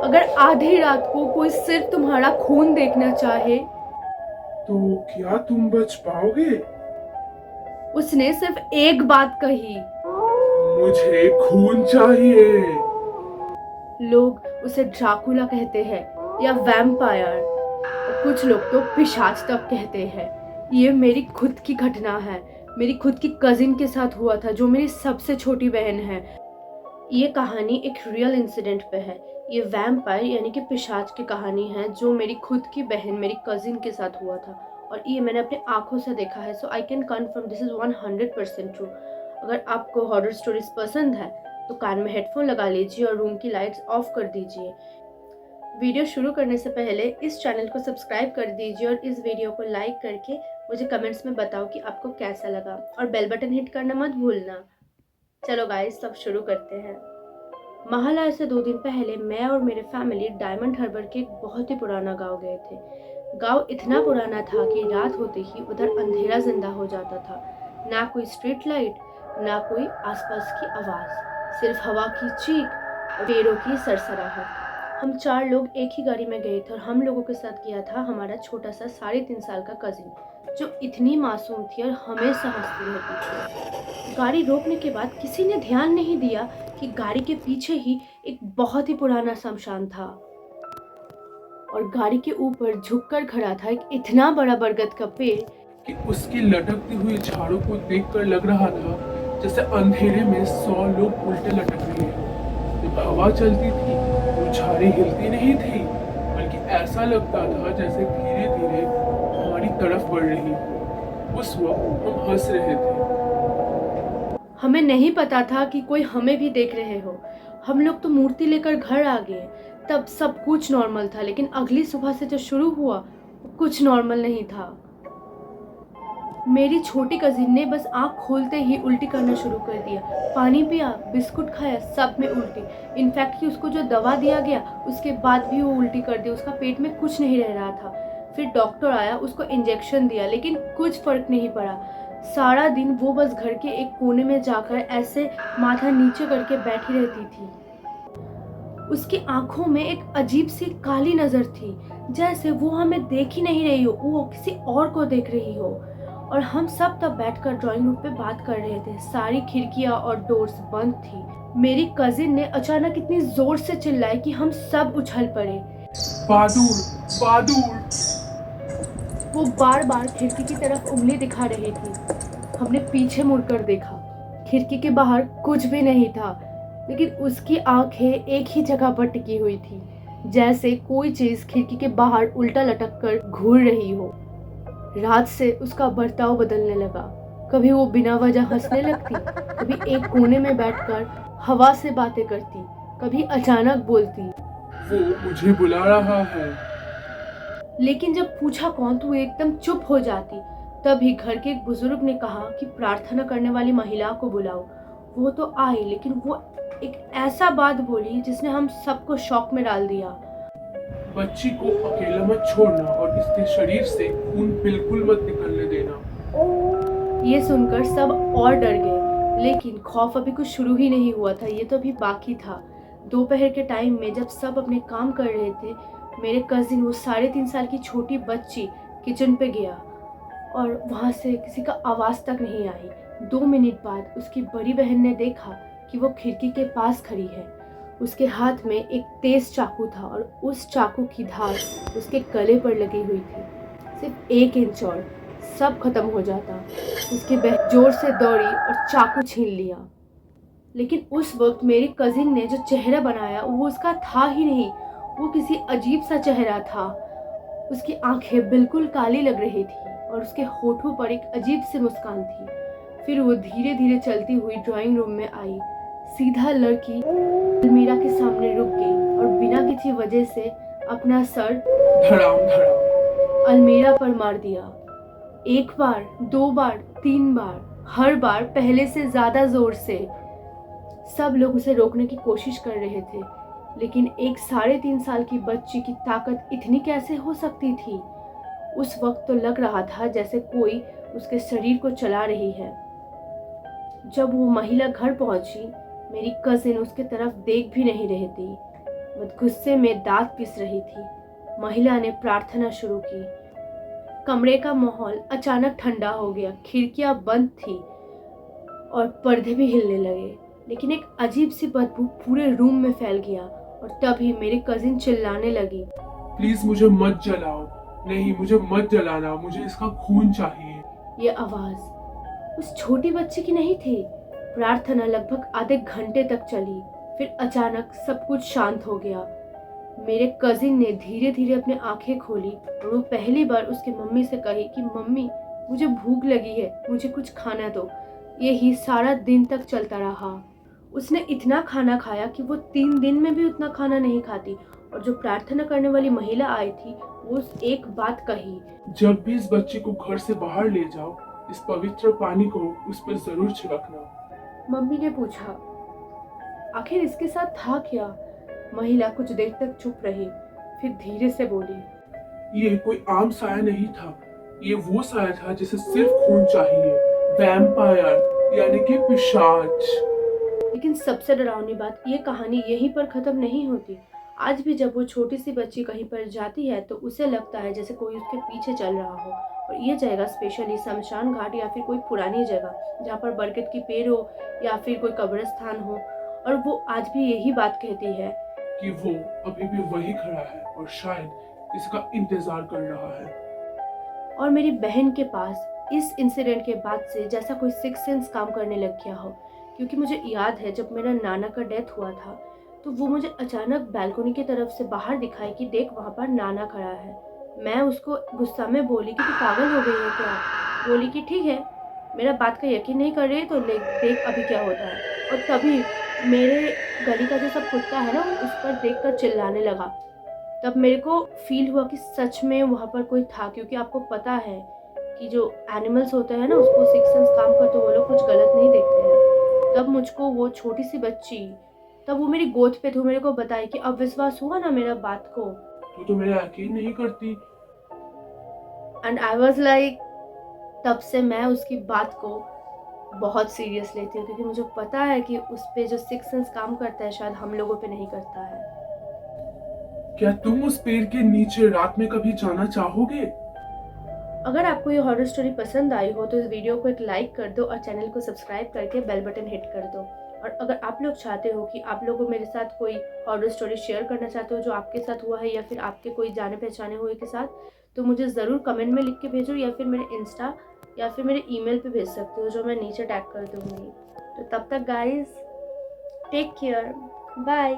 अगर आधी रात को कोई सिर्फ तुम्हारा खून देखना चाहे तो क्या तुम बच पाओगे? उसने सिर्फ एक बात कही। मुझे खून चाहिए। लोग उसे ड्राकुला कहते हैं या वैम्पायर, और कुछ लोग तो पिशाच तक कहते हैं। ये मेरी खुद की घटना है। मेरी खुद की कजिन के साथ हुआ था, जो मेरी सबसे छोटी बहन है। ये कहानी एक रियल इंसिडेंट पे है। ये वैम्पायर यानी कि पिशाच की कहानी है, जो मेरी खुद की बहन, मेरी कजिन के साथ हुआ था, और ये मैंने अपने आंखों से देखा है। So I can confirm this is 100% true. अगर आपको हॉरर स्टोरीज पसंद है तो कान में हेडफोन लगा लीजिए और रूम की लाइट्स ऑफ कर दीजिए। वीडियो शुरू करने से पहले इस चैनल को सब्सक्राइब कर दीजिए और इस वीडियो को लाइक करके मुझे कमेंट्स में बताओ कि आपको कैसा लगा, और बेल बटन हिट करना मत भूलना। चलो गाइस, सब शुरू करते हैं। महालया से 2 दिन पहले मैं और मेरे फैमिली डायमंड हार्बर के एक बहुत ही पुराना गांव गए थे। गांव इतना पुराना था कि रात होते ही उधर अंधेरा जिंदा हो जाता था। ना कोई स्ट्रीट लाइट, ना कोई आसपास की आवाज, सिर्फ हवा की चीख और पेड़ों की सरसराहट। हम 4 लोग एक ही गाड़ी में गए थे, और हम लोगों के साथ गया था हमारा छोटा सा 3.5 साल का कजिन, जो इतनी मासूम थी और हमेशा हंसती रहती थी। गाड़ी रोकने के बाद किसी ने ध्यान नहीं दिया कि गाड़ी के पीछे ही एक बहुत ही पुराना शमशान था, और गाड़ी के ऊपर झुककर खड़ा था एक इतना बड़ा बरगद का पेड़ कि उसकी लटकती हुई झाड़ों को देखकर लग रहा था जैसे अंधेरे में 100 लोग उल्टे लटक रहे हैं। जब हवा चलती थी तो झाड़ी हिलती नहीं थी, बल्कि ऐसा लगता था जैसे धीरे धीरे हमारी तरफ बढ़ रही हो। उस वक्त हम हंस रहे थे। हमें नहीं पता था कि कोई हमें भी देख रहे हो। हम लोग तो मूर्ति लेकर घर आ गए। तब सब कुछ नॉर्मल था, लेकिन अगली सुबह से जो शुरू हुआ वो कुछ नॉर्मल नहीं था। मेरी छोटी कजिन ने बस आंख खोलते ही उल्टी करना शुरू कर दिया। पानी पिया, बिस्कुट खाया, सब में उल्टी। इनफैक्ट कि उसको जो दवा दिया गया उसके बाद भी वो उल्टी कर दी। उसका पेट में कुछ नहीं रह रहा था। फिर डॉक्टर आया, उसको इंजेक्शन दिया, लेकिन कुछ फर्क नहीं पड़ा। सारा दिन वो बस घर के एक कोने में जाकर ऐसे माथा नीचे करके बैठी रहती थी। उसकी आंखों में एक अजीब सी काली नजर थी, जैसे वो हमें देख ही नहीं रही हो, वो किसी और को देख रही हो। और हम सब तब बैठकर ड्राइंग रूम पे बात कर रहे थे। सारी खिड़कियां और डोर्स बंद थी। मेरी कजिन ने अचानक इतनी जोर से चिल्लाई कि हम सब उछल पड़े। बहादुर, बहादुर। वो बार बार खिड़की की तरफ उंगली दिखा रही थी। हमने पीछे मुड़कर देखा। खिड़की के बाहर कुछ भी नहीं था, लेकिन उसकी आंखें एक ही जगह पर टिकी हुई थी, जैसे कोई चीज खिड़की के बाहर उल्टा लटक कर घूर रही हो। रात से उसका बर्ताव बदलने लगा। कभी वो बिना वजह हंसने लगती, कभी एक कोने में बैठकर हवा से बातें करती, कभी अचानक बोलती। वो मुझे बुला रहा है। लेकिन जब पूछा कौन, तो वो एकदम चुप हो जाती। तभी घर के एक बुजुर्ग ने कहा कि प्रार्थना करने वाली महिला को बुलाओ। वो तो आई, लेकिन वो एक ऐसा बात बोली जिसने हम सबको शॉक में डाल दिया। बच्ची को अकेला मत छोड़ना और इसके शरीर से खून बिल्कुल मत निकलने देना। ये सुनकर सब और डर गए, लेकिन खौफ अभी कुछ शुरू ही नहीं हुआ था। ये तो अभी बाकी था। दोपहर के टाइम में जब सब अपने काम कर रहे थे, मेरे कजिन, वो 3.5 साल की छोटी बच्ची, किचन पे गया, और वहाँ से किसी का आवाज़ तक नहीं आई। 2 मिनट बाद उसकी बड़ी बहन ने देखा कि वो खिड़की के पास खड़ी है। उसके हाथ में एक तेज चाकू था, और उस चाकू की धार उसके गले पर लगी हुई थी। सिर्फ 1 इंच और सब खत्म हो जाता। उसकी बहन जोर से दौड़ी और चाकू छीन लिया। लेकिन उस वक्त मेरी कजिन ने जो चेहरा बनाया वो उसका था ही नहीं। वो किसी अजीब सा चेहरा था। उसकी आंखें बिल्कुल काली लग रही थी, और उसके होठों पर एक अजीब सी मुस्कान थी। फिर वो धीरे धीरे चलती हुई ड्राइंग रूम में आई, सीधा लड़की अलमीरा के सामने रुक गई, और बिना किसी वजह से अपना सर धड़ाम धड़ाम अलमीरा पर मार दिया। 1 बार, 2 बार, 3 बार, हर बार पहले से ज्यादा जोर से। सब लोग उसे रोकने की कोशिश कर रहे थे, लेकिन एक 3.5 साल की बच्ची की ताकत इतनी कैसे हो सकती थी। उस वक्त तो लग रहा था जैसे कोई उसके शरीर को चला रही है। जब वो महिला घर पहुंची, मेरी कजिन उसके तरफ देख भी नहीं रही थी। वो गुस्से में दांत पीस रही थी। महिला ने प्रार्थना शुरू की। कमरे का माहौल अचानक ठंडा हो गया। खिड़कियां बंद थी और पर्दे भी हिलने लगे, लेकिन एक अजीब सी बदबू पूरे रूम में फैल गया। और तभी मेरी कजिन चिल्लाने लगी, प्लीज मुझे मत जलाओ, नहीं मुझे मत जलाना, मुझे इसका खून चाहिए। ये आवाज उस छोटी बच्ची की नहीं थी। प्रार्थना लगभग आधे घंटे तक चली, फिर अचानक सब कुछ शांत हो गया। मेरे कजिन ने धीरे धीरे अपनी आंखें खोली और वो पहली बार उसकी मम्मी से कही कि मम्मी, मुझे भूख लगी है, मुझे कुछ खाना दो। यही सारा दिन तक चलता रहा। उसने इतना खाना खाया कि वो 3 दिन में भी उतना खाना नहीं खाती। और जो प्रार्थना करने वाली महिला आई थी, वो उस एक बात कही, जब भी इस बच्चे को घर से बाहर ले जाओ, इस पवित्र पानी को उस पर जरूर छिड़कना। मम्मी ने पूछा, आखिर इसके साथ था क्या? महिला कुछ देर तक चुप रही, फिर धीरे से बोली, ये कोई आम साया नहीं था, ये वो साया था जिसे सिर्फ खून चाहिए, वैम्पायर यानी कि पिशाच। लेकिन सबसे डरावनी बात, ये कहानी यहीं पर खत्म नहीं होती। आज भी जब वो छोटी सी बच्ची कहीं पर जाती है तो उसे लगता है जैसे कोई उसके पीछे चल रहा हो। और ये जगह स्पेशली शमशान घाट या फिर कोई पुरानी जगह जहाँ पर बरगद की पेड़ हो या फिर कोई कब्रिस्तान हो। और वो आज भी यही बात कहती है कि वो अभी भी वही खड़ा है और शायद किसी का इंतजार कर रहा है। और मेरी बहन के पास इस इंसिडेंट के बाद से जैसा कोई सिक्स सेंस काम करने लग गया हो। क्योंकि मुझे याद है जब मेरा नाना का डेथ हुआ था तो वो मुझे अचानक बैल्कनी की तरफ से बाहर दिखाई कि देख वहाँ पर नाना खड़ा है। मैं उसको गुस्सा में बोली कि तू पागल हो गई है क्या? बोली कि ठीक है, मेरा बात का यकीन नहीं कर रही है तो देख अभी क्या होता है। और तभी मेरे गली का जो सब कुत्ता है ना, वो उस पर देख कर चिल्लाने लगा। तब मेरे को फील हुआ कि सच में वहाँ पर कोई था। क्योंकि आपको पता है कि जो एनिमल्स होते हैं ना, उसको सिक्स सेंस काम करते वो लोग कुछ गलत नहीं देखते हैं। तब मुझको वो छोटी सी बच्ची, तब वो मेरी गोद पे थी, मेरे को बताई कि अब विश्वास हुआ ना मेरा बात को। तू तो मेरा यकीन नहीं करती। एंड आई वाज लाइक, तब से मैं उसकी बात को बहुत सीरियस लेती हूँ। क्योंकि मुझे पता है कि उस पे जो सिक्स सेंस काम करता है शायद हम लोगों पे नहीं करता है। क्या तुम उस पेड़ के नीचे रात में कभी जाना चाहोगे? अगर आपको ये हॉरर स्टोरी पसंद आई हो तो इस वीडियो को एक लाइक कर दो और चैनल को सब्सक्राइब करके बेल बटन हिट कर दो। और अगर आप लोग चाहते हो कि आप लोगों मेरे साथ कोई हॉरर स्टोरी शेयर करना चाहते हो जो आपके साथ हुआ है या फिर आपके कोई जाने पहचाने हुए के साथ, तो मुझे ज़रूर कमेंट में लिख के भेजो या फिर मेरे इंस्टा या फिर मेरे ईमेल पे भेज सकते हो, जो मैं नीचे टैग कर दूँगी। तो तब तक गाइस, टेक केयर, बाय।